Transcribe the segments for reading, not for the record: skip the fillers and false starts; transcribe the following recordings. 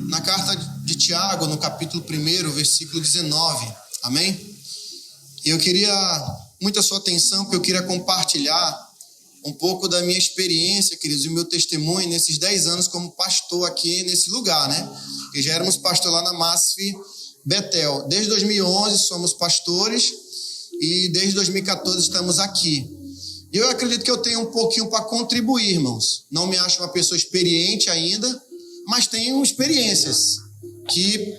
na carta de Tiago, no capítulo 1, versículo 19. Amém? E eu queria muita sua atenção, porque eu queria compartilhar um pouco da minha experiência, queridos, e o meu testemunho nesses 10 anos como pastor aqui nesse lugar, né? Que já éramos pastor lá na MASF Betel. Desde 2011 somos pastores e desde 2014 estamos aqui. E eu acredito que eu tenho um pouquinho para contribuir, irmãos. Não me acho uma pessoa experiente ainda, mas tenho experiências que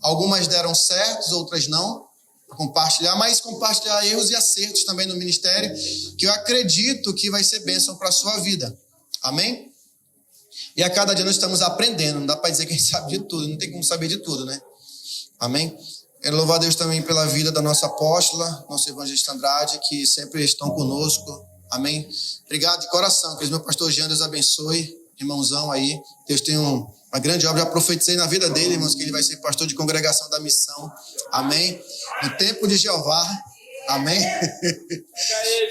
algumas deram certos, outras não. Compartilhar erros e acertos também no ministério, que eu acredito que vai ser bênção para a sua vida. Amém? E a cada dia nós estamos aprendendo. Não dá para dizer que a gente sabe de tudo, não tem como saber de tudo, né? Amém? Quero louvar a Deus também pela vida da nossa apóstola, nosso evangelista Andrade, que sempre estão conosco. Amém? Obrigado de coração, que meu pastor Jean, Deus abençoe, irmãozão aí. Deus tem uma grande obra, já profetizei na vida dele, irmãos, que ele vai ser pastor de congregação da missão. Amém? No tempo de Jeová. Amém?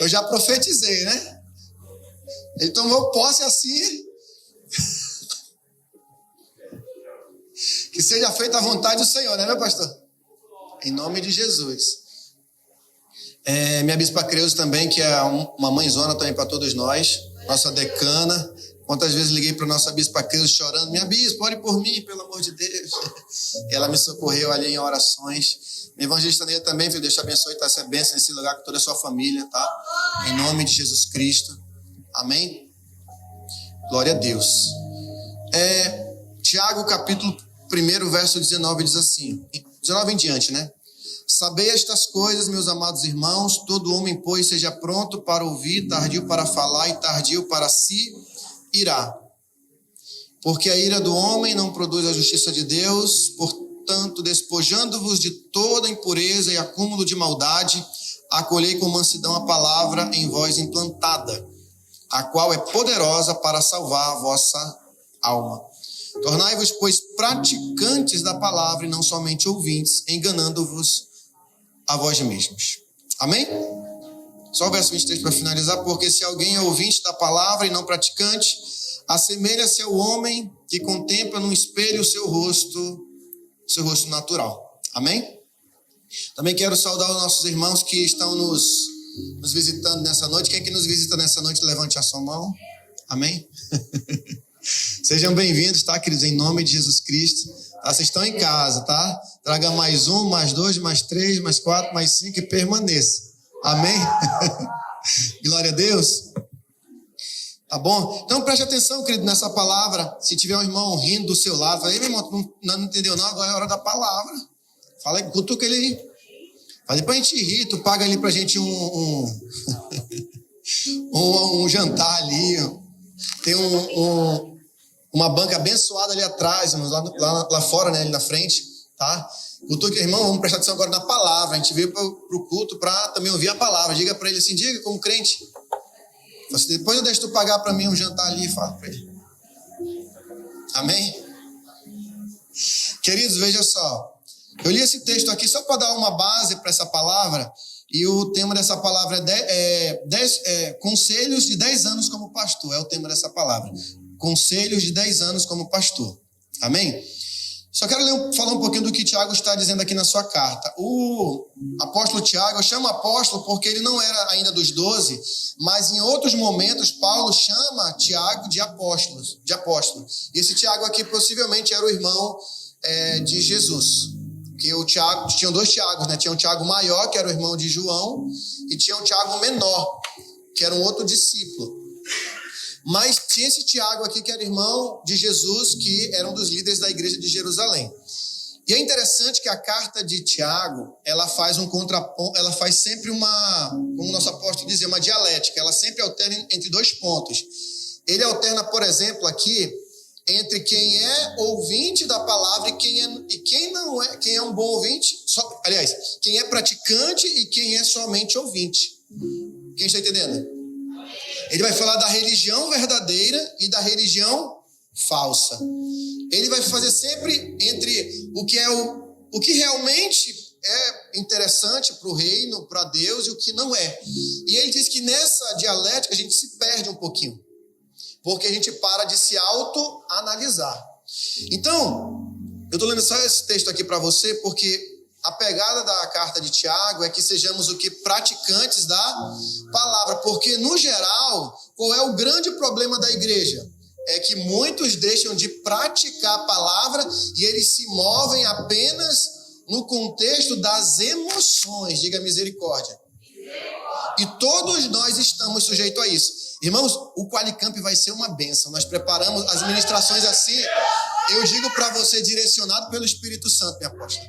Eu já profetizei, né? Ele tomou posse assim. Que seja feita a vontade do Senhor, né, meu pastor? Em nome de Jesus. Minha bispa Creuza também, que é uma mãezona também para todos nós. Nossa decana. Quantas vezes liguei para nossa bispa Creuza chorando. Minha bispa, ore por mim, pelo amor de Deus. E ela me socorreu ali em orações. Minha evangelista Neia também, filho, Deus te abençoe e tá essa bênção nesse lugar com toda a sua família, tá? Em nome de Jesus Cristo. Amém? Glória a Deus. Tiago, capítulo 1, verso 19, diz assim. 19 em diante, né? Sabei estas coisas, meus amados irmãos, todo homem, pois, seja pronto para ouvir, tardio para falar e tardio para se irar. Porque a ira do homem não produz a justiça de Deus, portanto, despojando-vos de toda impureza e acúmulo de maldade, acolhei com mansidão a palavra em vós implantada, a qual é poderosa para salvar a vossa alma. Tornai-vos, pois, praticantes da palavra e não somente ouvintes, enganando-vos a vós mesmos. Amém? Só o verso 23 para finalizar. Porque se alguém é ouvinte da palavra e não praticante, assemelha-se ao homem que contempla no espelho o seu rosto natural. Amém? Também quero saudar os nossos irmãos que estão nos visitando nessa noite. Quem é que nos visita nessa noite, levante a sua mão. Amém? Sejam bem-vindos, tá, queridos? Em nome de Jesus Cristo. Tá? Vocês estão em casa, tá? Traga mais 1, mais 2, mais 3, mais 4, mais 5 e permaneça. Amém? Glória a Deus. Tá bom? Então preste atenção, querido, nessa palavra. Se tiver um irmão rindo do seu lado, fala, ei, meu irmão, não entendeu não? Agora é a hora da palavra. Fala aí, cutuca ele aí. Fala pra gente rir, tu paga ali pra gente um jantar ali. Tem uma banca abençoada ali atrás, lá fora, né, ali na frente, tá? Cutuca, irmão, vamos prestar atenção agora na palavra. A gente veio pro culto para também ouvir a palavra. Diga para ele assim, diga como crente. Depois eu deixo tu pagar para mim um jantar ali e fala para ele. Amém? Queridos, veja só. Eu li esse texto aqui só para dar uma base para essa palavra. E o tema dessa palavra é Conselhos de 10 anos como pastor. É o tema dessa palavra. Conselhos de 10 anos como pastor. Amém? Só quero falar um pouquinho do que Tiago está dizendo aqui na sua carta. O apóstolo Tiago, eu chamo apóstolo porque ele não era ainda dos 12, mas em outros momentos Paulo chama Tiago de apóstolo. E esse Tiago aqui possivelmente era o irmão de Jesus. Porque o Tiago, tinham 2 Tiagos, né? Tinha um Tiago maior, que era o irmão de João, e tinha um Tiago menor, que era um outro discípulo. Mas tinha esse Tiago aqui, que era irmão de Jesus, que era um dos líderes da igreja de Jerusalém. E é interessante que a carta de Tiago, ela faz um contraponto, ela faz sempre como o nosso apóstolo dizia, uma dialética. Ela sempre alterna entre 2 pontos. Ele alterna, por exemplo, aqui, entre quem é ouvinte da palavra e quem não é, quem é um bom ouvinte, quem é praticante e quem é somente ouvinte. Quem está entendendo? Ele vai falar da religião verdadeira e da religião falsa. Ele vai fazer sempre entre o que realmente é interessante para o reino, para Deus, e o que não é. E ele diz que nessa dialética a gente se perde um pouquinho, porque a gente para de se autoanalisar. Então, eu estou lendo só esse texto aqui para você porque a pegada da carta de Tiago é que sejamos o que? Praticantes da palavra. Porque, no geral, qual é o grande problema da igreja? É que muitos deixam de praticar a palavra e eles se movem apenas no contexto das emoções. Diga misericórdia. E todos nós estamos sujeitos a isso. Irmãos, o Qualicamp vai ser uma bênção. Nós preparamos as ministrações assim, eu digo para você, direcionado pelo Espírito Santo, minha apóstola.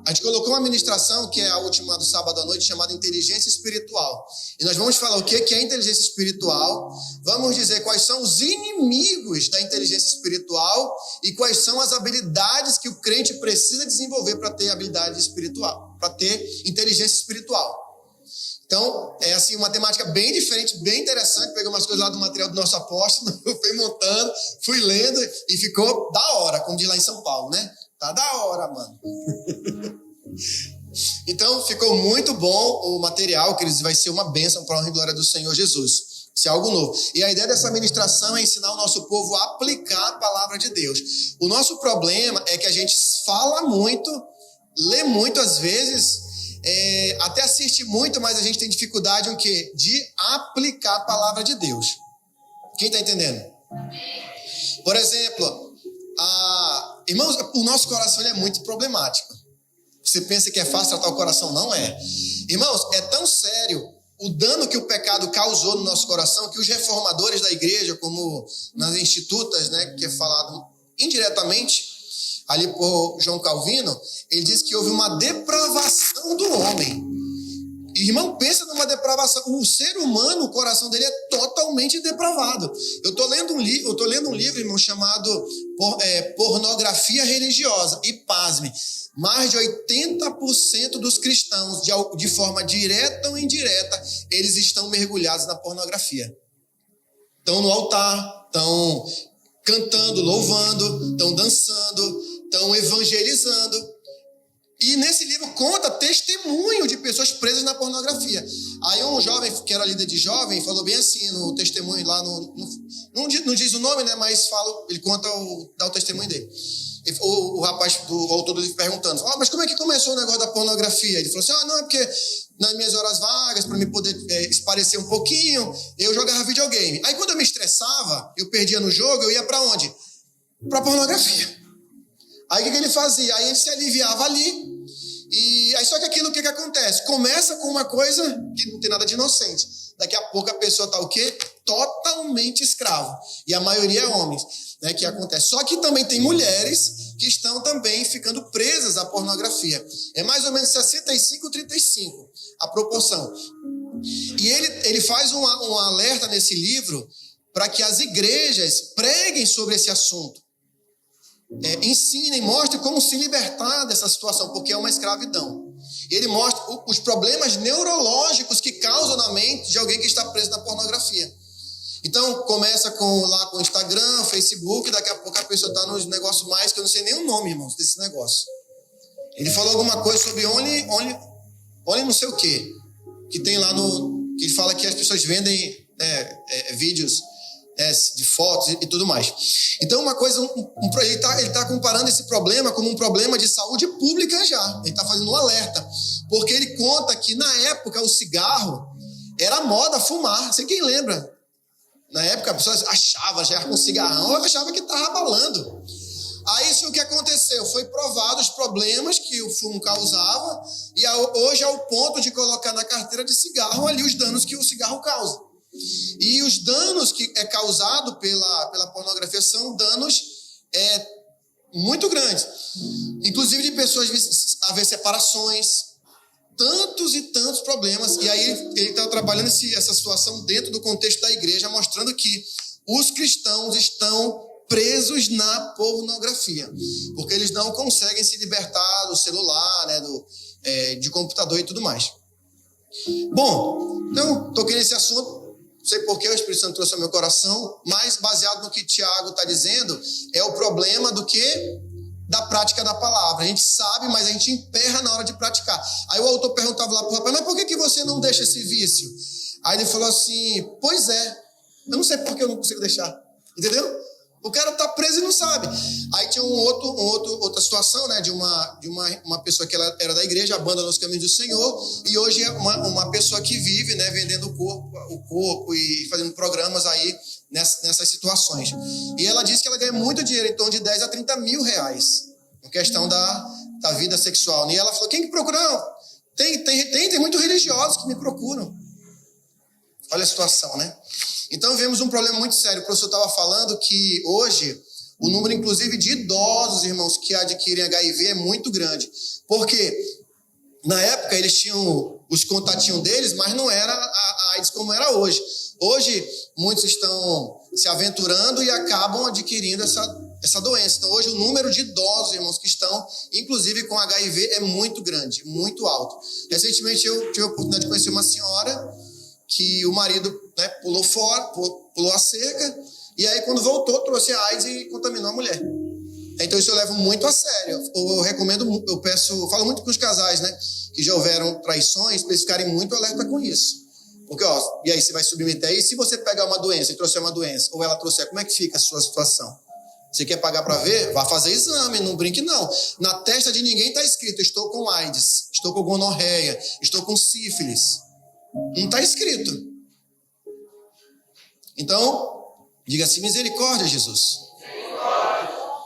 A gente colocou uma ministração, que é a última do sábado à noite, chamada Inteligência Espiritual. E nós vamos falar o que é inteligência espiritual, vamos dizer quais são os inimigos da inteligência espiritual e quais são as habilidades que o crente precisa desenvolver para ter habilidade espiritual, para ter inteligência espiritual. Então, é assim, uma temática bem diferente, bem interessante. Peguei umas coisas lá do material do nosso apóstolo, fui montando, fui lendo e ficou da hora, como diz lá em São Paulo, né? Tá da hora, mano. Então, ficou muito bom o material, que vai ser uma bênção para a honra e glória do Senhor Jesus. Isso é algo novo. E a ideia dessa ministração é ensinar o nosso povo a aplicar a palavra de Deus. O nosso problema é que a gente fala muito, lê muito às vezes, até assiste muito, mas a gente tem dificuldade em quê? De aplicar a palavra de Deus. Quem está entendendo? Por exemplo, irmãos, o nosso coração ele é muito problemático. Você pensa que é fácil tratar o coração? Não é. Irmãos, é tão sério o dano que o pecado causou no nosso coração que os reformadores da igreja, como nas institutas, né, que é falado indiretamente ali por João Calvino, ele diz que houve uma depravação do homem. Irmão, pensa numa depravação. O ser humano, o coração dele é totalmente depravado. Eu estou lendo um livro, irmão, chamado Pornografia Religiosa. E pasme, mais de 80% dos cristãos, de forma direta ou indireta, eles estão mergulhados na pornografia. Estão no altar, estão cantando, louvando, estão dançando, estão evangelizando. E nesse livro conta testemunho de pessoas presas na pornografia. Aí um jovem, que era líder de jovem, falou bem assim no testemunho lá, não diz o nome, né, mas ele dá o testemunho dele. O rapaz, o autor do livro, perguntando, mas como é que começou o negócio da pornografia? Ele falou assim, não, é porque nas minhas horas vagas, para me poder esparecer um pouquinho, eu jogava videogame. Aí quando eu me estressava, eu perdia no jogo, eu ia para onde? Para pornografia. Aí o que ele fazia? Aí ele se aliviava ali. E aí só que aquilo, o que acontece? Começa com uma coisa que não tem nada de inocente. Daqui a pouco a pessoa está o quê? Totalmente escravo. E a maioria é homens, né, que acontece. Só que também tem mulheres que estão também ficando presas à pornografia. É mais ou menos 65-35 a proporção. E ele faz um alerta nesse livro para que as igrejas preguem sobre esse assunto. Ensinem, mostrem como se libertar dessa situação, porque é uma escravidão. E ele mostra os problemas neurológicos que causam na mente de alguém que está preso na pornografia. Então, começa com o Instagram, Facebook, daqui a pouco a pessoa está nos negócios mais, que eu não sei nem o nome, irmãos, desse negócio. Ele falou alguma coisa sobre only não sei o quê, que tem lá que ele fala que as pessoas vendem vídeos de fotos e tudo mais. Então, uma coisa, ele está comparando esse problema como um problema de saúde pública já. Ele está fazendo um alerta. Porque ele conta que, na época, o cigarro era moda fumar. Não sei quem lembra. Na época, a pessoa achava, já com cigarrão, achava que estava balando. Aí, isso o que aconteceu? Foi provado os problemas que o fumo causava e hoje é o ponto de colocar na carteira de cigarro ali os danos que o cigarro causa. E os danos que é causado pela pornografia são danos muito grandes. Inclusive de pessoas haver separações, tantos e tantos problemas. E aí ele está trabalhando essa situação dentro do contexto da igreja, mostrando que os cristãos estão presos na pornografia, porque eles não conseguem se libertar do celular, né, de computador e tudo mais. Bom, então, toquei nesse assunto. Não sei por que o Espírito Santo trouxe ao meu coração, mas baseado no que Tiago está dizendo, é o problema do quê? Da prática da palavra. A gente sabe, mas a gente emperra na hora de praticar. Aí o autor perguntava lá para o rapaz, mas por que você não deixa esse vício? Aí ele falou assim, pois é, eu não sei por que eu não consigo deixar. Entendeu? O cara está preso e não sabe. Aí tinha outra situação, né, de uma pessoa que ela era da igreja, abandonou os caminhos do Senhor, e hoje é uma pessoa que vive, né, vendendo o corpo e fazendo programas aí nessas situações. E ela disse que ela ganha muito dinheiro, em torno de 10 a 30 mil reais, em questão da vida sexual. E ela falou, quem que procura? Não, tem muitos religiosos que me procuram. Olha a situação, né? Então, vemos um problema muito sério. O professor estava falando que hoje o número, inclusive, de idosos, irmãos, que adquirem HIV é muito grande. Porque, na época, eles tinham os contatinhos deles, mas não era a AIDS como era hoje. Hoje, muitos estão se aventurando e acabam adquirindo essa doença. Então, hoje, o número de idosos, irmãos, que estão, inclusive, com HIV é muito grande, muito alto. Recentemente, eu tive a oportunidade de conhecer uma senhora que o marido, né, pulou a cerca, e aí quando voltou, trouxe a AIDS e contaminou a mulher. Então isso eu levo muito a sério. Eu recomendo, falo muito com os casais, né, que já houveram traições, para eles ficarem muito alerta com isso. Porque, e aí você vai submeter aí, se você pegar uma doença e trouxer uma doença, ou ela trouxer, como é que fica a sua situação? Você quer pagar para ver? Vá fazer exame, não brinque não. Na testa de ninguém está escrito, estou com AIDS, estou com gonorreia, estou com sífilis. Não está escrito. Então, diga assim, misericórdia, Jesus.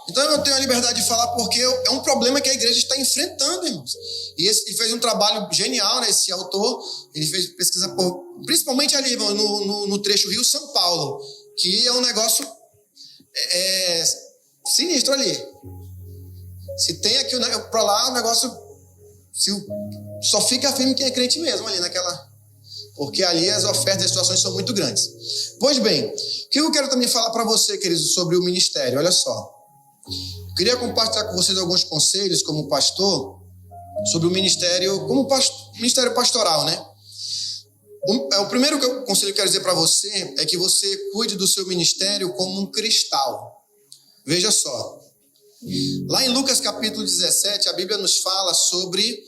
Então eu não tenho a liberdade de falar porque é um problema que a igreja está enfrentando, irmãos. E ele fez um trabalho genial, né, esse autor. Ele fez pesquisa, principalmente ali, no trecho Rio-São Paulo, que é um negócio sinistro ali. Se tem aqui para lá, o negócio só fica firme quem é crente mesmo ali naquela... Porque ali as ofertas e as situações são muito grandes. Pois bem, o que eu quero também falar para você, queridos, sobre o ministério? Olha só. Eu queria compartilhar com vocês alguns conselhos como pastor sobre o ministério, ministério pastoral, né? O primeiro conselho que eu quero dizer para você é que você cuide do seu ministério como um cristal. Veja só. Lá em Lucas capítulo 17, a Bíblia nos fala sobre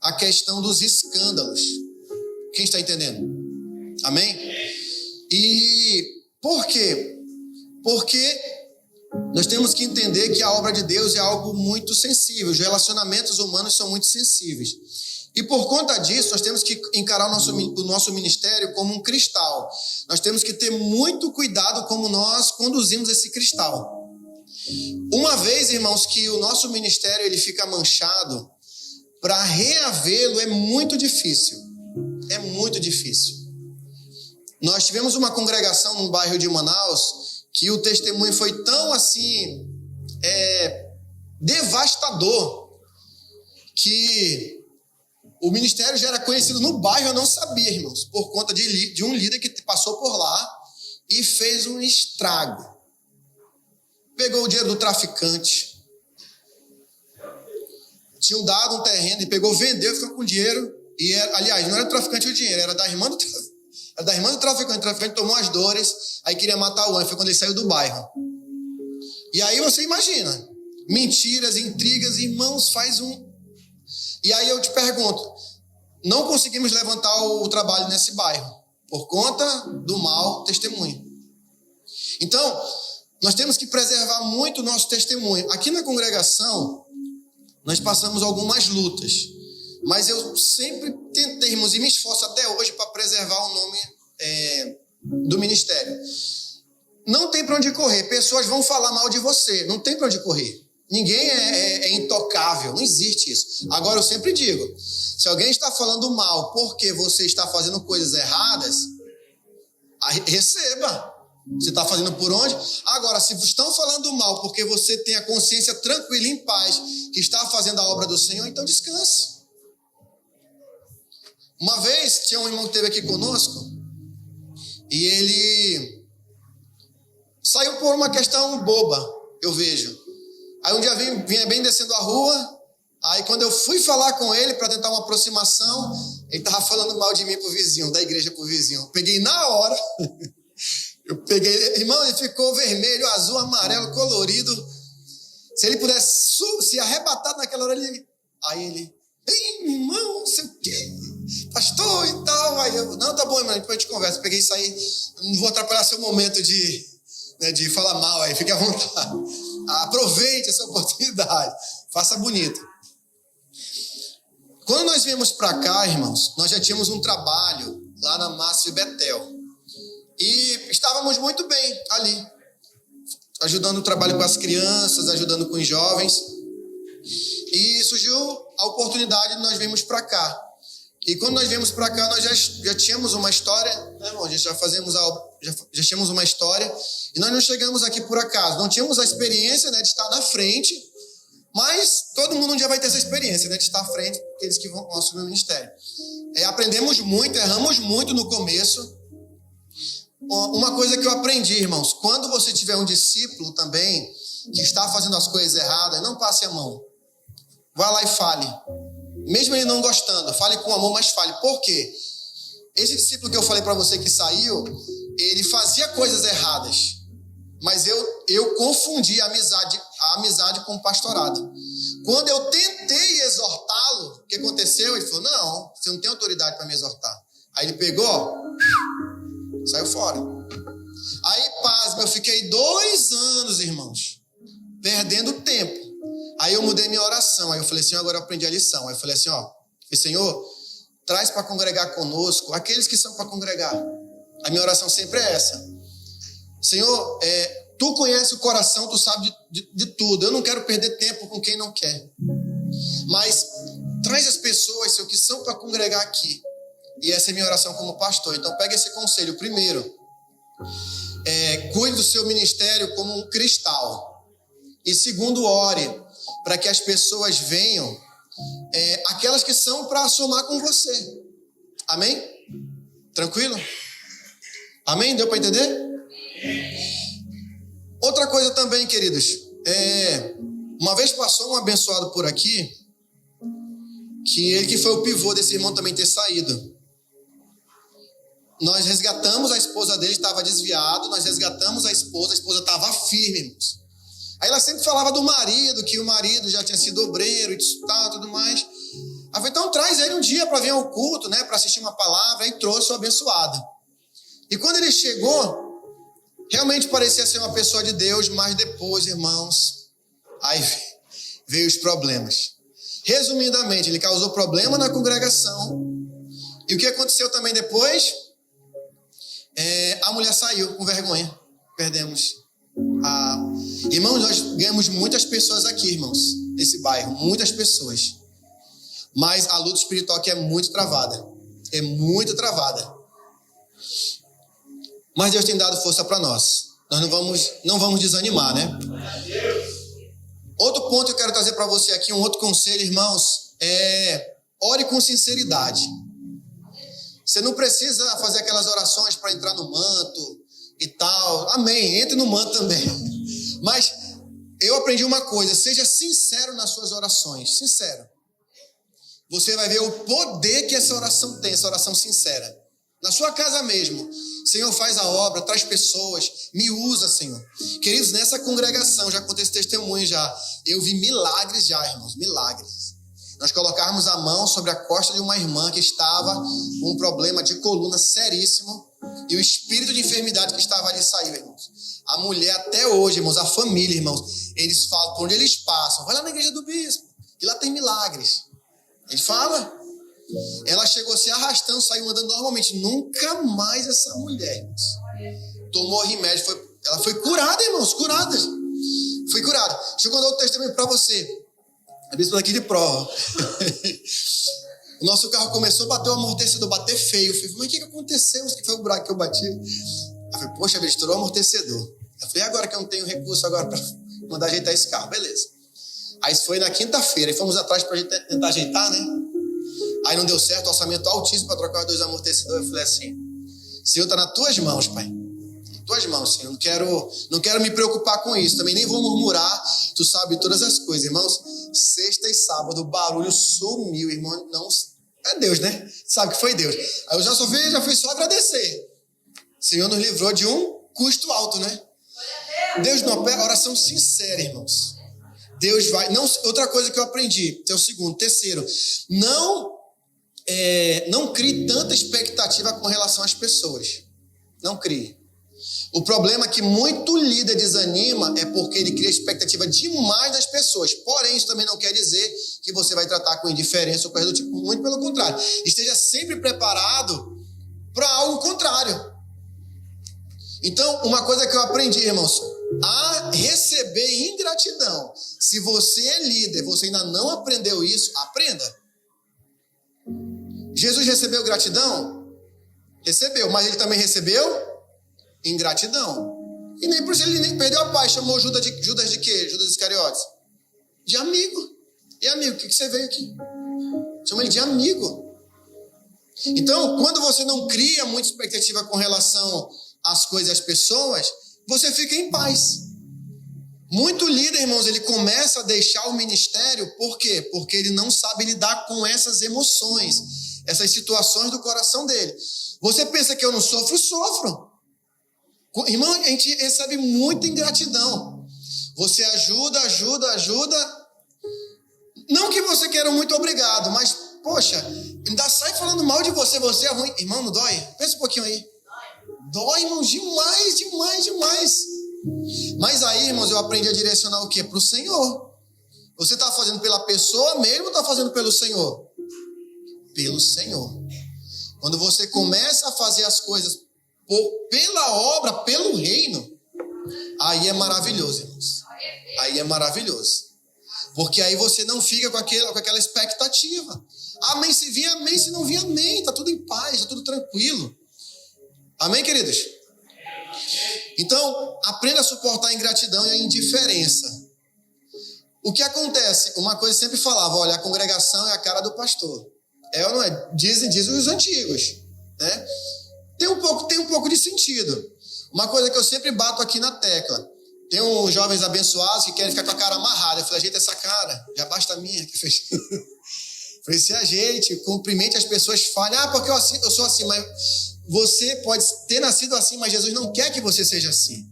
a questão dos escândalos. Quem está entendendo? Amém? E por quê? Porque nós temos que entender que a obra de Deus é algo muito sensível. Os relacionamentos humanos são muito sensíveis. E por conta disso, nós temos que encarar o nosso ministério como um cristal. Nós temos que ter muito cuidado como nós conduzimos esse cristal. Uma vez, irmãos, que o nosso ministério ele fica manchado, para reavê-lo é muito difícil. É muito difícil. Nós tivemos uma congregação no bairro de Manaus que o testemunho foi tão assim devastador que o ministério já era conhecido no bairro, eu não sabia, irmãos, por conta de um líder que passou por lá e fez um estrago. Pegou o dinheiro do traficante, tinham dado um terreno e pegou, vendeu, ficou com dinheiro. E aliás, não era do traficante o dinheiro, era da irmã do traficante. O traficante tomou as dores, aí queria matar o homem. Foi quando ele saiu do bairro. E aí você imagina, mentiras, intrigas, irmãos, faz um... E aí eu te pergunto, não conseguimos levantar o trabalho nesse bairro, por conta do mau testemunho. Então, nós temos que preservar muito o nosso testemunho. Aqui na congregação, nós passamos algumas lutas. Mas eu sempre tentei, irmãos, e me esforço até hoje para preservar o nome do ministério. Não tem para onde correr. Pessoas vão falar mal de você. Não tem para onde correr. Ninguém é intocável. Não existe isso. Agora, eu sempre digo, se alguém está falando mal porque você está fazendo coisas erradas, receba. Você está fazendo por onde? Agora, se estão falando mal porque você tem a consciência tranquila e em paz que está fazendo a obra do Senhor, então descanse. Uma vez, tinha um irmão que esteve aqui conosco e ele saiu por uma questão boba, eu vejo. Aí um dia vinha bem descendo a rua, aí quando eu fui falar com ele para tentar uma aproximação, ele estava falando mal de mim pro vizinho, da igreja pro vizinho. Eu peguei na hora, irmão, ele ficou vermelho, azul, amarelo, colorido. Se ele pudesse se arrebatar naquela hora, aí ele, ei, irmão, não sei o quê. Pastor e tal, aí eu, não, tá bom, irmão, depois a gente conversa. Peguei e saí, não vou atrapalhar seu momento de falar mal aí, fique à vontade. Aproveite essa oportunidade. Faça bonito. Quando nós viemos para cá, irmãos, nós já tínhamos um trabalho lá na Massa e Betel. E estávamos muito bem ali, ajudando o trabalho com as crianças, ajudando com os jovens. E surgiu a oportunidade de nós virmos para cá. E quando nós viemos para cá, nós já tínhamos uma história, né, irmão? Já tínhamos uma história. E nós não chegamos aqui por acaso. Não tínhamos a experiência, né, de estar na frente. Mas todo mundo um dia vai ter essa experiência, né, de estar à frente, aqueles que vão assumir o ministério. Aprendemos muito, erramos muito no começo. Uma coisa que eu aprendi, irmãos, quando você tiver um discípulo também que está fazendo as coisas erradas, não passe a mão. Vá lá e fale. Mesmo ele não gostando, fale com amor, mas fale. Por quê? Esse discípulo que eu falei para você que saiu, ele fazia coisas erradas. Mas eu confundi a amizade com o pastorado. Quando eu tentei exortá-lo, o que aconteceu? Ele falou, não, você não tem autoridade para me exortar. Aí ele pegou, saiu fora. Aí, pasme, eu fiquei 2 anos, irmãos, perdendo tempo. Aí eu mudei minha oração. Aí eu falei, Senhor, agora eu aprendi a lição. Aí eu falei assim, Senhor, traz para congregar conosco aqueles que são para congregar. A minha oração sempre é essa. Senhor, tu conhece o coração, tu sabe de tudo. Eu não quero perder tempo com quem não quer. Mas traz as pessoas, Senhor, que são para congregar aqui. E essa é minha oração como pastor. Então pega esse conselho. Primeiro, cuide do seu ministério como um cristal. E segundo, ore para que as pessoas venham, aquelas que são para somar com você. Amém? Tranquilo? Amém? Deu para entender? Outra coisa também, queridos. Uma vez passou um abençoado por aqui, que ele que foi o pivô desse irmão também ter saído. Nós resgatamos a esposa dele, estava desviado, nós resgatamos a esposa estava firme, irmãos. Aí ela sempre falava do marido, que o marido já tinha sido obreiro e tudo mais. Aí falei, então traz ele um dia para vir ao culto, né, para assistir uma palavra, e trouxe o abençoado. E quando ele chegou, realmente parecia ser uma pessoa de Deus, mas depois, irmãos, aí veio os problemas. Resumidamente, ele causou problema na congregação. E o que aconteceu também depois? A mulher saiu com vergonha. Perdemos. Irmãos, nós ganhamos muitas pessoas aqui, irmãos, nesse bairro. Muitas pessoas. Mas a luta espiritual aqui é muito travada. É muito travada. Mas Deus tem dado força para nós. Nós não vamos desanimar, né? Outro ponto que eu quero trazer para você aqui, um outro conselho, irmãos, ore com sinceridade. Você não precisa fazer aquelas orações para entrar no manto e tal. Amém, entre no manto também. Mas eu aprendi uma coisa, seja sincero nas suas orações, sincero. Você vai ver o poder que essa oração tem, essa oração sincera. Na sua casa mesmo. Senhor, faz a obra, traz pessoas, me usa, Senhor. Queridos, nessa congregação, já contei esse testemunho já, eu vi milagres já, irmãos, milagres. Nós colocarmos a mão sobre a costa de uma irmã que estava com um problema de coluna seríssimo e o espírito de enfermidade que estava ali saiu, irmãos. A mulher até hoje, irmãos, a família, irmãos, eles falam, por onde eles passam, vai lá na igreja do bispo, que lá tem milagres. Ele fala. Ela chegou se arrastando, saiu andando normalmente. Nunca mais essa mulher, irmãos, tomou remédio. Ela foi curada, irmãos, curada. Foi curada. Deixa eu contar outro testemunho para você. A bispa daqui de prova. O nosso carro começou a bater o amortecedor, bater feio. Eu falei, mas o que aconteceu? Que foi o buraco que eu bati? Eu falei, poxa, ele estourou o amortecedor. Eu falei, agora que eu não tenho recurso agora para mandar ajeitar esse carro, beleza. Aí foi na quinta-feira, e fomos atrás para tentar ajeitar, né? Aí não deu certo, orçamento altíssimo para trocar os 2 amortecedores. Eu falei assim, Senhor, está nas tuas mãos, Pai. Tuas mãos, Senhor. Não quero me preocupar com isso. Também nem vou murmurar. Tu sabe todas as coisas, irmãos. Sexta e sábado, o barulho sumiu, irmão. Não, é Deus, né? Sabe que foi Deus. Aí eu já fui só agradecer. O Senhor nos livrou de um custo alto, né? Deus não opera, oração sincera, irmãos. Deus vai... Não, outra coisa que eu aprendi, esse é o segundo. Terceiro, não crie tanta expectativa com relação às pessoas. Não crie. O problema é que muito líder desanima é porque ele cria expectativa demais das pessoas. Porém, isso também não quer dizer que você vai tratar com indiferença ou coisa do tipo. Muito pelo contrário. Esteja sempre preparado para algo contrário. Então, uma coisa que eu aprendi, irmãos, a receber ingratidão. Se você é líder, você ainda não aprendeu isso, aprenda. Jesus recebeu gratidão? Recebeu, mas ele também recebeu ingratidão. E nem por isso ele nem perdeu a paz. Chamou Judas de quê? Judas Iscariotes? De amigo. E amigo, o que você veio aqui? Chama ele de amigo. Então, quando você não cria muita expectativa com relação às coisas e às pessoas, você fica em paz. Muito líder, irmãos, ele começa a deixar o ministério, por quê? Porque ele não sabe lidar com essas emoções, essas situações do coração dele. Você pensa que eu não sofro? Sofro. Irmão, a gente recebe muita ingratidão. Você ajuda. Não que você queira muito obrigado, mas, poxa, ainda sai falando mal de você, você é ruim. Irmão, não dói? Pensa um pouquinho aí. Dói, irmão, demais. Mas aí, irmãos, eu aprendi a direcionar o quê? Para o Senhor. Você está fazendo pela pessoa mesmo ou está fazendo pelo Senhor? Pelo Senhor. Quando você começa a fazer as coisas pela obra, pelo reino, aí é maravilhoso, irmãos. Aí é maravilhoso. Porque aí você não fica com aquela expectativa. Amém se vir, amém. Se não vir, amém. Está tudo em paz, está tudo tranquilo. Amém, queridos? Então, aprenda a suportar a ingratidão e a indiferença. O que acontece? Uma coisa eu sempre falava, olha, a congregação é a cara do pastor. É ou não é? Dizem os antigos, né? Tem um pouco de sentido. Uma coisa que eu sempre bato aqui na tecla. Tem uns jovens abençoados que querem ficar com a cara amarrada. Eu falei, ajeita essa cara, já basta a minha. Que fez. Falei, se ajeite, cumprimente as pessoas, falem, porque eu sou assim, mas você pode ter nascido assim, mas Jesus não quer que você seja assim.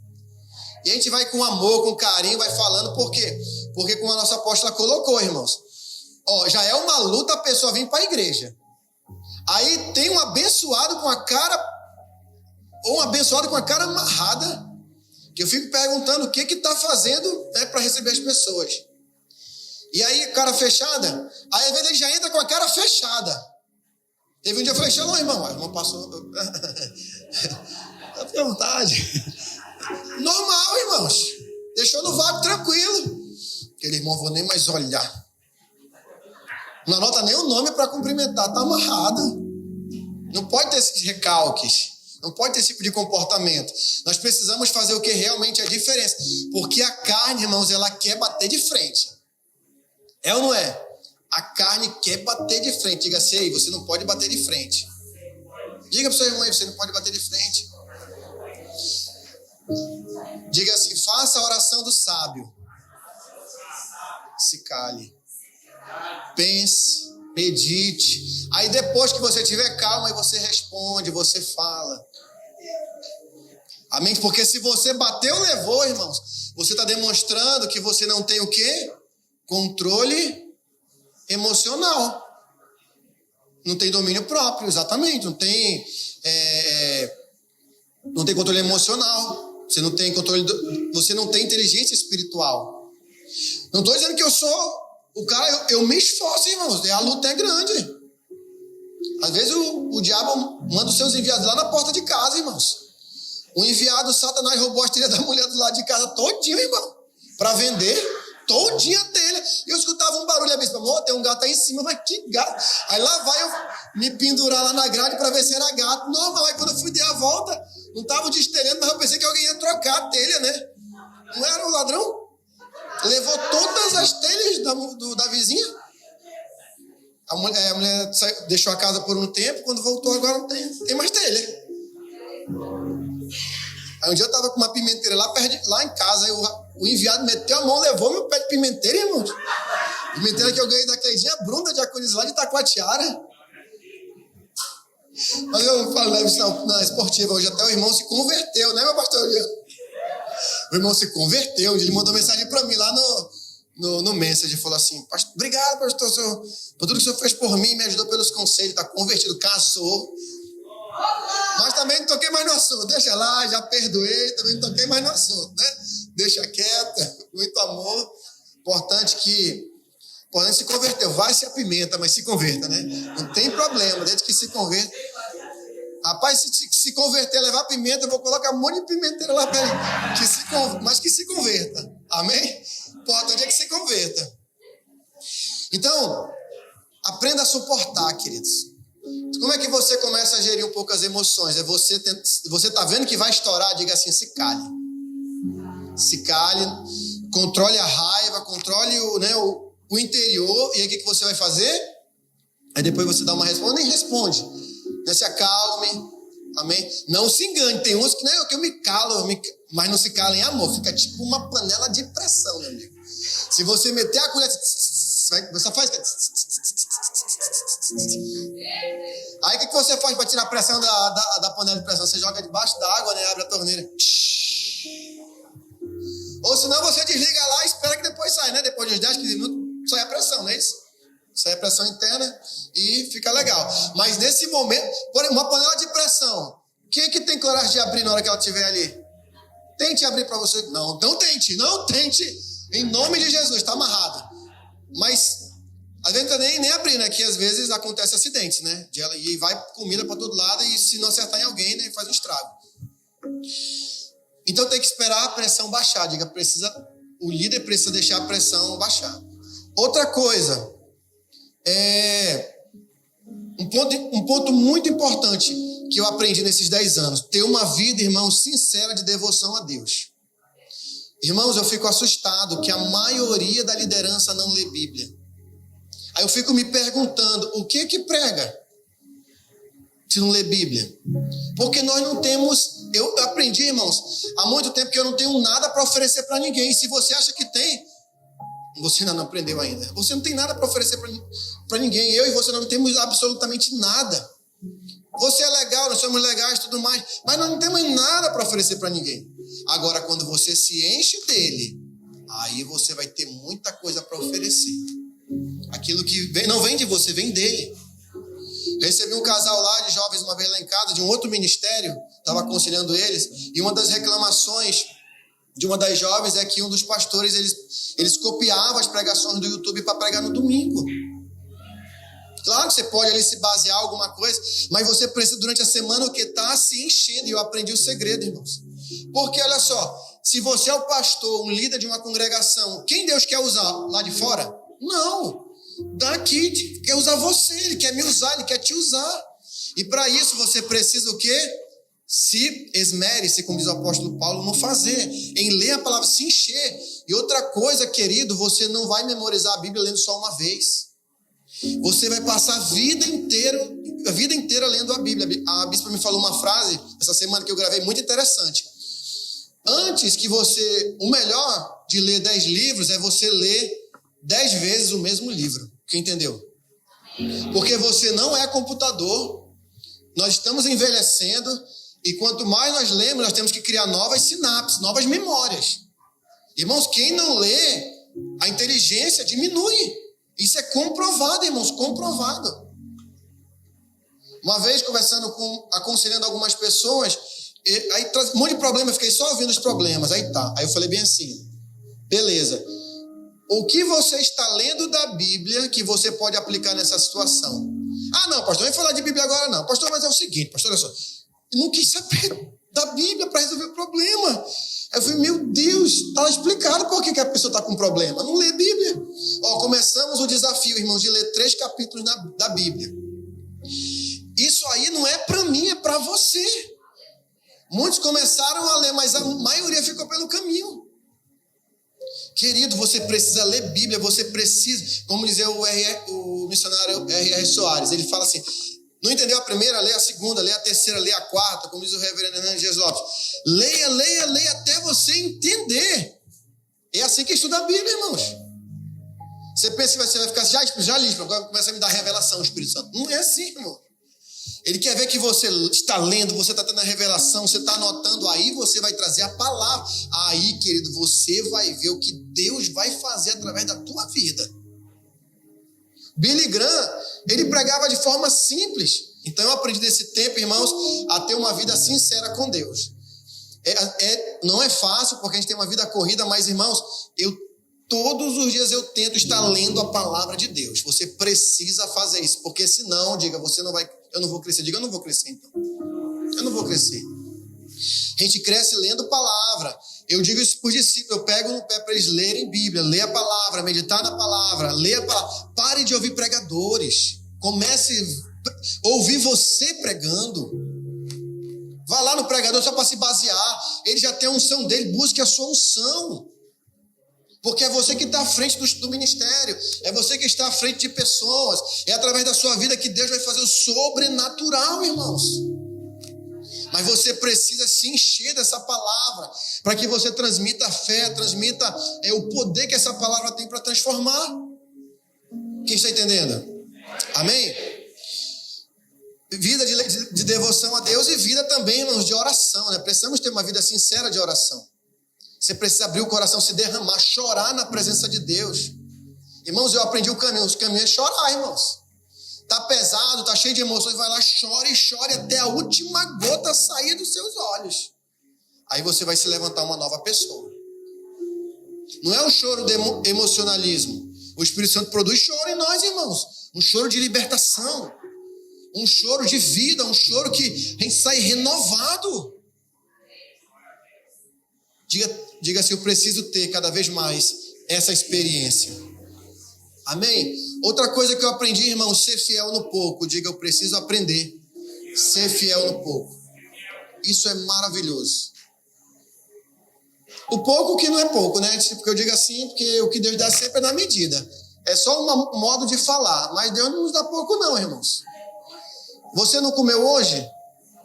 E a gente vai com amor, com carinho, vai falando, por quê? Porque como a nossa apóstola colocou, irmãos, já é uma luta a pessoa vir para a igreja. Aí tem um abençoado com a cara, ou um abençoado com a cara amarrada, que eu fico perguntando o que está fazendo, né, para receber as pessoas. E aí, cara fechada, aí às vezes ele já entra com a cara fechada. Teve um dia eu falei, shalom, irmão. O irmão passou. Fica à vontade. Normal, irmãos. Deixou no vácuo tranquilo. Aquele irmão, vou nem mais olhar. Não anota nem o nome para cumprimentar, tá amarrado. Não pode ter esses recalques. Não pode ter esse tipo de comportamento. Nós precisamos fazer o que realmente é a diferença. Porque a carne, irmãos, ela quer bater de frente. É ou não é? A carne quer bater de frente. Diga assim, você não pode bater de frente. Diga para o seu irmão aí, você não pode bater de frente. Diga assim, faça a oração do sábio. Se cale. Pense, medite. Aí depois que você tiver calma, aí você responde, você fala. Amém? Porque se você bateu, levou, irmãos. Você está demonstrando que você não tem o quê? Controle emocional. Não tem domínio próprio, exatamente. Não tem controle emocional. Você não tem controle, você não tem inteligência espiritual. Não estou dizendo que eu sou o cara, eu me esforço, irmãos. A luta é grande. Às vezes o diabo manda os seus enviados lá na porta de casa, irmãos. O enviado, Satanás, roubou a telha da mulher do lado de casa todinho, irmão. Para vender. Todinha a telha. E eu escutava um barulho. A bispa, amor, tem um gato aí em cima. Mas que gato? Aí lá vai eu me pendurar lá na grade para ver se era gato. Normal. Aí quando eu fui dar a volta, não estava destelhando, mas eu pensei que alguém ia trocar a telha, né? Não era o ladrão? Levou todas as telhas da vizinha. A mulher deixou a casa por um tempo. Quando voltou, agora não tem mais telha. Aí um dia eu estava com uma pimenteira lá em casa. Aí o enviado meteu a mão, levou meu pé de pimenteira, irmão. Pimenteira que eu ganhei da Cleidinha Bruna de Acunis, lá de Itacoatiara. Mas eu falei na esportiva hoje, até o irmão se converteu, né, meu pastor? O irmão se converteu, ele mandou mensagem para mim lá no Messenger, falou assim, obrigado, pastor, por tudo que o senhor fez por mim, me ajudou pelos conselhos, está convertido, casou. Mas também não toquei mais no assunto. Deixa lá, já perdoei, também não toquei mais no assunto, né? Deixa quieto, muito amor. Importante se converteu. Vai se apimenta, mas se converta, né? Não tem problema, desde que se converta. Rapaz, se converter, levar pimenta, eu vou colocar um monte de pimenteira lá pra ele. Mas que se converta. Amém? Importante é que se converta. Então, aprenda a suportar, queridos. Como é que você começa a gerir um pouco as emoções? Você tá vendo que vai estourar, diga assim, se cale. Se cale, controle a raiva, controle o interior, e aí o que você vai fazer? Aí depois você dá uma resposta, nem responde. Se acalme, amém? Não se engane, tem uns que eu me calo, mas não se cala em amor, fica tipo uma panela de pressão, meu amigo. Se você meter a colher, você faz... Aí o que você faz para tirar a pressão da panela de pressão? Você joga debaixo da água, né? Abre a torneira. Ou senão você desliga lá e espera que depois sai, né? Depois de uns 10, 15 minutos, sai a pressão, não é isso? Sai a pressão interna e fica legal. Mas nesse momento, por uma panela de pressão, quem é que tem coragem de abrir na hora que ela estiver ali? Tente abrir para você. Não tente. Em nome de Jesus, está amarrado. Mas, às vezes não nem abrir, né? Que às vezes acontece acidentes, né? E vai comida para todo lado e se não acertar em alguém, né? Faz um estrago. Então tem que esperar a pressão baixar. O líder precisa deixar a pressão baixar. Outra coisa, um ponto muito importante que eu aprendi nesses 10 anos. Ter uma vida, irmãos, sincera de devoção a Deus. Irmãos, eu fico assustado que a maioria da liderança não lê Bíblia. Aí eu fico me perguntando, o que prega se não lê Bíblia? Porque nós não temos... Eu aprendi, irmãos, há muito tempo que eu não tenho nada para oferecer para ninguém. Se você acha que tem, você ainda não aprendeu ainda. Você não tem nada para oferecer para ninguém. Eu e você não temos absolutamente nada. Você é legal, nós somos legais e tudo mais, mas nós não temos nada para oferecer para ninguém. Agora, quando você se enche dele, aí você vai ter muita coisa para oferecer. Aquilo que não vem de você, vem dele. Recebi um casal lá de jovens uma vez lá em casa, de um outro ministério, estava aconselhando eles, e uma das reclamações de uma das jovens é que um dos pastores, eles copiavam as pregações do YouTube para pregar no domingo. Claro que você pode ali se basear em alguma coisa, mas você precisa durante a semana o que está se enchendo, e eu aprendi o segredo, irmãos. Porque olha só, se você é o pastor, um líder de uma congregação, quem Deus quer usar? Lá de fora? Não. Daqui quer usar você, Ele quer me usar, Ele quer te usar. E para isso você precisa o quê? Se esmere-se, como diz o apóstolo Paulo, no fazer, em ler a palavra, se encher. E outra coisa, querido, você não vai memorizar a Bíblia lendo só uma vez. Você vai passar a vida inteira lendo a Bíblia. A bispa me falou uma frase essa semana que eu gravei muito interessante. O melhor de ler 10 livros é você ler 10 vezes o mesmo livro. Quem entendeu? Porque você não é computador. Nós estamos envelhecendo e quanto mais nós lemos, nós temos que criar novas sinapses, novas memórias. Irmãos, quem não lê, a inteligência diminui. Isso é comprovado, irmãos, comprovado. Uma vez aconselhando algumas pessoas, aí traz um monte de problema, eu fiquei só ouvindo os problemas. Aí eu falei bem assim, beleza. O que você está lendo da Bíblia que você pode aplicar nessa situação? Ah, não, pastor, não vai falar de Bíblia agora não. Pastor, mas é o seguinte, pastor, olha só. Eu não quis saber da Bíblia para resolver o problema. Eu falei, meu Deus, está explicado por que a pessoa está com problema. Não lê Bíblia. Começamos o desafio, irmãos, de ler 3 capítulos da Bíblia. Isso aí não é para mim, é para você. Muitos começaram a ler, mas a maioria ficou pelo caminho. Querido, você precisa ler Bíblia, você precisa, como dizia o missionário R.R. Soares, ele fala assim, não entendeu a primeira, lê a segunda, lê a terceira, lê a quarta, como diz o reverendo Hernandes Dias Lopes. Leia até você entender. É assim que estuda a Bíblia, irmãos. Você pensa que você vai ficar assim, já li, agora começa a me dar revelação, o Espírito Santo. Não é assim, irmão. Ele quer ver que você está lendo, você está tendo a revelação, você está anotando, aí você vai trazer a palavra. Aí, querido, você vai ver o que Deus vai fazer através da tua vida. Billy Graham, ele pregava de forma simples. Então eu aprendi nesse tempo, irmãos, a ter uma vida sincera com Deus. Não é fácil, porque a gente tem uma vida corrida, mas, irmãos, todos os dias eu tento estar lendo a palavra de Deus. Você precisa fazer isso, porque senão, você não vai, eu não vou crescer. Diga, eu não vou crescer, então. Eu não vou crescer. A gente cresce lendo palavra. Eu digo isso por discípulos, eu pego no pé para eles lerem Bíblia, ler a palavra, meditar na palavra, ler a palavra. Pare de ouvir pregadores. Comece a ouvir você pregando. Vá lá no pregador só para se basear. Ele já tem a unção dele, busque a sua unção. Porque é você que está à frente do ministério. É você que está à frente de pessoas. É através da sua vida que Deus vai fazer o sobrenatural, irmãos. Mas você precisa se encher dessa palavra para que você transmita a fé, transmita o poder que essa palavra tem para transformar. Quem está entendendo? Amém? Vida de devoção a Deus e vida também, irmãos, de oração, né? Precisamos ter uma vida sincera de oração. Você precisa abrir o coração, se derramar, chorar na presença de Deus. Irmãos, eu aprendi o caminho é chorar, irmãos. Tá pesado, tá cheio de emoções, vai lá, chore até a última gota sair dos seus olhos. Aí você vai se levantar uma nova pessoa. Não é o choro do emocionalismo. O Espírito Santo produz choro em nós, irmãos. Um choro de libertação. Um choro de vida, um choro que a gente sai renovado. Diga assim, eu preciso ter cada vez mais essa experiência. Amém? Outra coisa que eu aprendi, irmão, ser fiel no pouco. Diga, eu preciso aprender. Ser fiel no pouco. Isso é maravilhoso. O pouco que não é pouco, né? Porque eu digo assim, porque o que Deus dá sempre é na medida. É só um modo de falar. Mas Deus não nos dá pouco não, irmãos. Você não comeu hoje?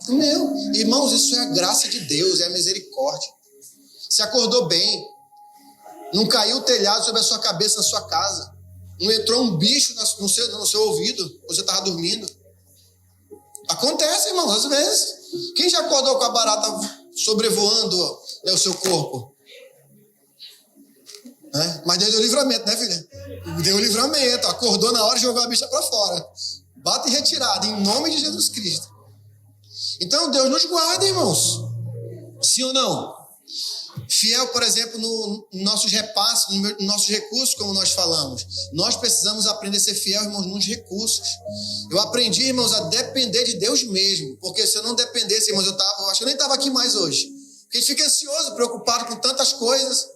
Comeu. Irmãos, isso é a graça de Deus, é a misericórdia. Você acordou bem. Não caiu o telhado sobre a sua cabeça na sua casa. Não entrou um bicho no seu ouvido. Você estava dormindo. Acontece, irmãos, às vezes. Quem já acordou com a barata sobrevoando o seu corpo? Mas Deus deu livramento, né, filha? Deu livramento. Acordou na hora e jogou a bicha para fora. Bata em retirada, em nome de Jesus Cristo. Então, Deus nos guarda, irmãos. Sim ou não? Fiel, por exemplo, nos nossos repasses, nos nossos recursos, como nós falamos. Nós precisamos aprender a ser fiel, irmãos, nos recursos. Eu aprendi, irmãos, a depender de Deus mesmo. Porque se eu não dependesse, irmãos, eu acho que eu nem estava aqui mais hoje. Porque a gente fica ansioso, preocupado com tantas coisas.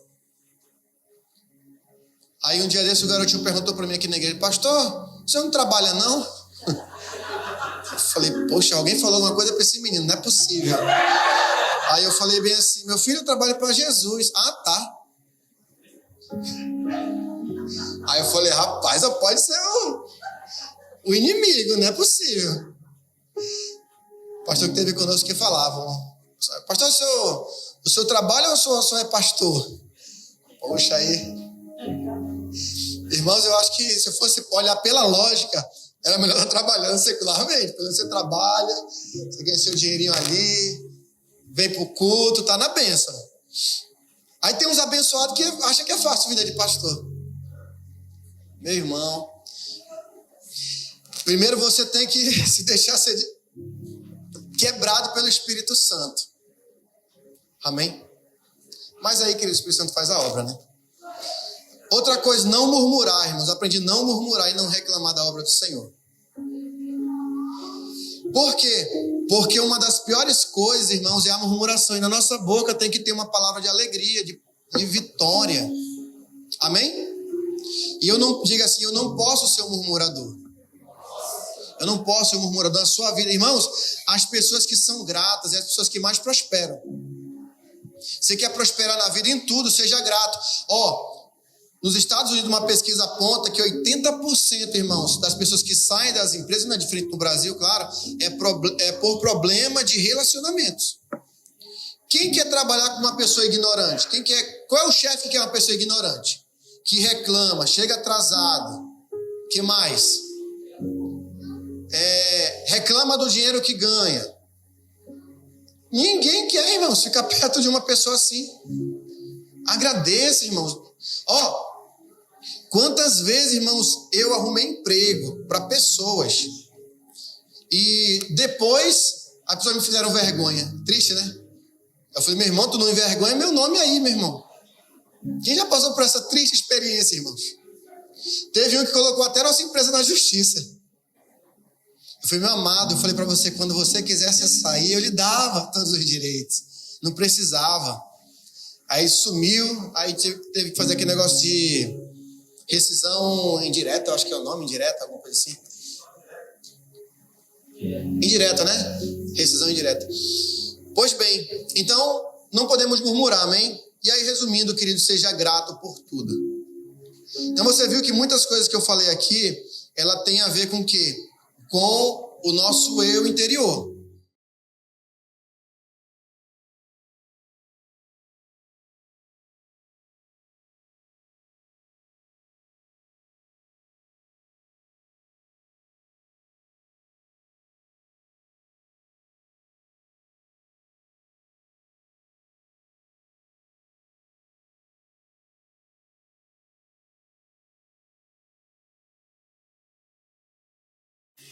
Aí um dia desse o garotinho perguntou para mim aqui na igreja: pastor, você não trabalha não? Eu falei, poxa, alguém falou alguma coisa para esse menino, não é possível. Aí eu falei bem assim, meu filho trabalha para Jesus. Ah, tá. Aí eu falei, rapaz, pode ser o inimigo, não é possível. O pastor que teve conosco que falava, pastor, o senhor trabalha ou o senhor é pastor? Poxa, aí. Irmãos, eu acho que se eu fosse olhar pela lógica, era melhor estar trabalhando secularmente. Quando você trabalha, você ganha seu dinheirinho ali, vem pro culto, tá na bênção. Aí tem uns abençoados que acham que é fácil a vida de pastor. Meu irmão, primeiro você tem que se deixar ser quebrado pelo Espírito Santo. Amém? Mas aí, querido, o Espírito Santo faz a obra, né? Outra coisa, não murmurar, irmãos. Aprendi a não murmurar e não reclamar da obra do Senhor. Por quê? Porque uma das piores coisas, irmãos, é a murmuração. E na nossa boca tem que ter uma palavra de alegria, de vitória. Amém? E eu não, diga assim, eu não posso ser um murmurador. Eu não posso ser um murmurador na sua vida. Irmãos, as pessoas que são gratas, as pessoas que mais prosperam. Você quer prosperar na vida em tudo, seja grato. Nos Estados Unidos, uma pesquisa aponta que 80%, irmãos, das pessoas que saem das empresas, não é diferente no Brasil, claro, é por problema de relacionamentos. Quem quer trabalhar com uma pessoa ignorante? Qual é o chefe que quer uma pessoa ignorante? Que reclama, chega atrasado. Que mais? Reclama do dinheiro que ganha. Ninguém quer, irmãos, ficar perto de uma pessoa assim. Agradeça, irmãos. Quantas vezes, irmãos, eu arrumei emprego para pessoas E depois, as pessoas me fizeram vergonha. Triste, né? Eu falei, meu irmão, tu não envergonha meu nome aí, meu irmão. Quem já passou por essa triste experiência, irmãos? Teve um que colocou até nossa empresa na justiça. Eu falei, meu amado, eu falei para você, quando você quisesse sair, eu lhe dava todos os direitos. Não precisava. Aí sumiu, aí teve que fazer aquele negócio de rescisão indireta, eu acho que é o nome, indireta, alguma coisa assim. Indireta, né? Rescisão indireta. Pois bem, então não podemos murmurar, amém? E aí, resumindo, querido, seja grato por tudo. Então você viu que muitas coisas que eu falei aqui, ela tem a ver com o quê? Com o nosso eu interior.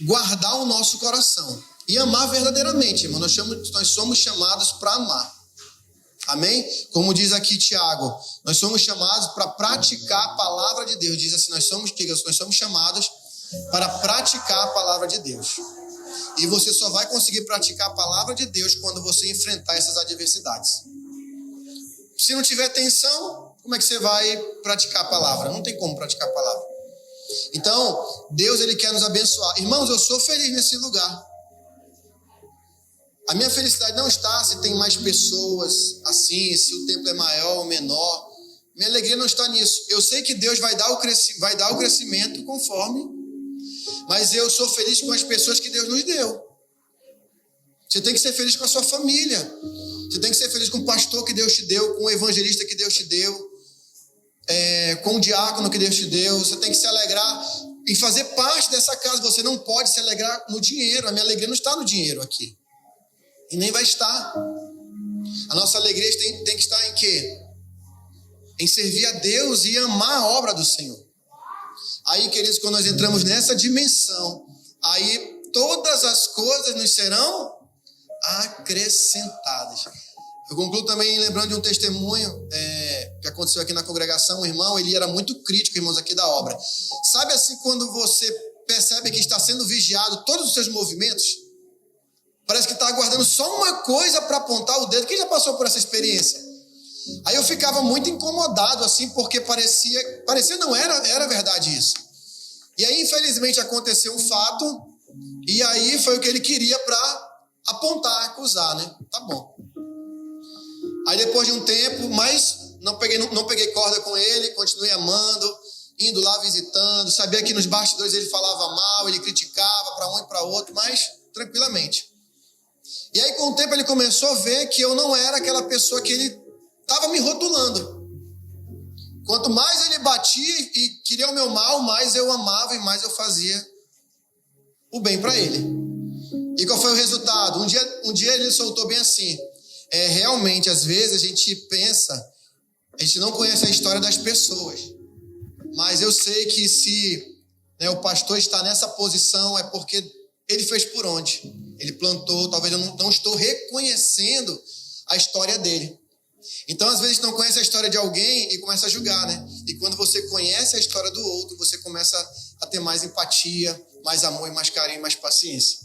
Guardar o nosso coração e amar verdadeiramente, irmão. Nós somos chamados para amar. Amém? Como diz aqui Tiago, nós somos chamados para praticar a palavra de Deus. Diz assim, nós somos chamados para praticar a palavra de Deus. E você só vai conseguir praticar a palavra de Deus quando você enfrentar essas adversidades. Se não tiver tensão, como é que você vai praticar a palavra? Não tem como praticar a palavra. Então, Deus, Ele quer nos abençoar. Irmãos, eu sou feliz nesse lugar. A minha felicidade não está se tem mais pessoas assim, se o templo é maior ou menor. Minha alegria não está nisso. Eu sei que Deus vai dar o crescimento conforme, mas eu sou feliz com as pessoas que Deus nos deu. Você tem que ser feliz com a sua família. Você tem que ser feliz com o pastor que Deus te deu, com o evangelista que Deus te deu, com o diácono que Deus te deu. Você tem que se alegrar em fazer parte dessa casa. Você não pode se alegrar no dinheiro. A minha alegria não está no dinheiro aqui. E nem vai estar. A nossa alegria tem que estar em quê? Em servir a Deus e amar a obra do Senhor. Aí, queridos, quando nós entramos nessa dimensão, aí todas as coisas nos serão acrescentadas. Eu concluo também lembrando de um testemunho que aconteceu aqui na congregação. Um irmão, ele era muito crítico, irmãos, aqui da obra. Sabe assim, quando você percebe que está sendo vigiado todos os seus movimentos? Parece que está aguardando só uma coisa para apontar o dedo. Quem já passou por essa experiência? Aí eu ficava muito incomodado, assim, porque parecia não era verdade isso. E aí, infelizmente, aconteceu um fato, e aí foi o que ele queria para apontar, acusar, né? Tá bom. Aí depois de um tempo, mas não peguei corda com ele, continuei amando, indo lá visitando, sabia que nos bastidores ele falava mal, ele criticava para um e para outro, mas tranquilamente. E aí, com o tempo, ele começou a ver que eu não era aquela pessoa que ele estava me rotulando. Quanto mais ele batia e queria o meu mal, mais eu amava e mais eu fazia o bem para ele. E qual foi o resultado? Um dia ele soltou bem assim. Realmente, às vezes a gente pensa, a gente não conhece a história das pessoas. Mas eu sei que se o pastor está nessa posição é porque ele fez por onde? Ele plantou, talvez eu não estou reconhecendo a história dele. Então, às vezes, não conhece a história de alguém e começa a julgar, né? E quando você conhece a história do outro, você começa a ter mais empatia, mais amor, mais carinho, mais paciência.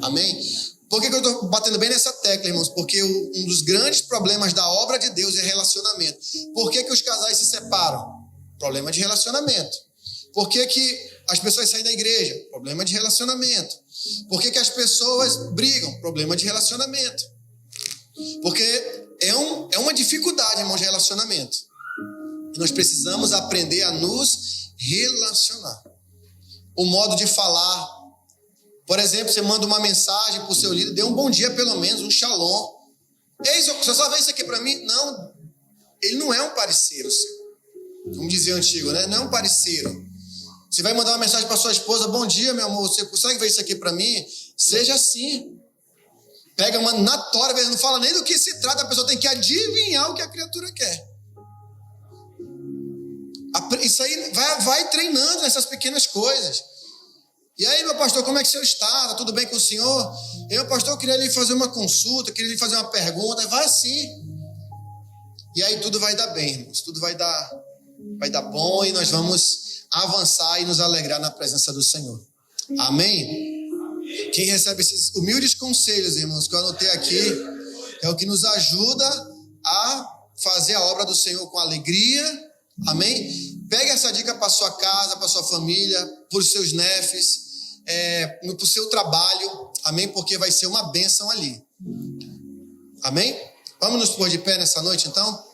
Amém? Por que eu estou batendo bem nessa tecla, irmãos? Porque um dos grandes problemas da obra de Deus é relacionamento. Por que os casais se separam? Problema de relacionamento. Por que as pessoas saem da igreja? Problema de relacionamento. Por que as pessoas brigam? Problema de relacionamento. Porque é uma dificuldade, irmãos, de relacionamento. E nós precisamos aprender a nos relacionar. O modo de falar. Por exemplo, você manda uma mensagem para o seu líder, dê um bom dia pelo menos, um shalom. Ei, você só vê isso aqui para mim? Não, ele não é um parceiro seu. Como dizia o antigo, né? Não é um parceiro. Você vai mandar uma mensagem para sua esposa, bom dia, meu amor, você consegue ver isso aqui para mim? Seja assim. Pega uma na tora, às vezes não fala nem do que se trata, a pessoa tem que adivinhar o que a criatura quer. Isso aí vai treinando nessas pequenas coisas. E aí, meu pastor, como é que o senhor está? Tá tudo bem com o senhor? E meu pastor, eu queria lhe fazer uma consulta, queria lhe fazer uma pergunta. Vai sim. E aí tudo vai dar bem, irmãos. Tudo vai dar bom e nós vamos avançar e nos alegrar na presença do Senhor. Amém? Quem recebe esses humildes conselhos, irmãos, que eu anotei aqui, é o que nos ajuda a fazer a obra do Senhor com alegria. Amém? Pegue essa dica para sua casa, para sua família, para os seus nefes, para o seu trabalho. Amém? Porque vai ser uma bênção ali. Amém? Vamos nos pôr de pé nessa noite, então?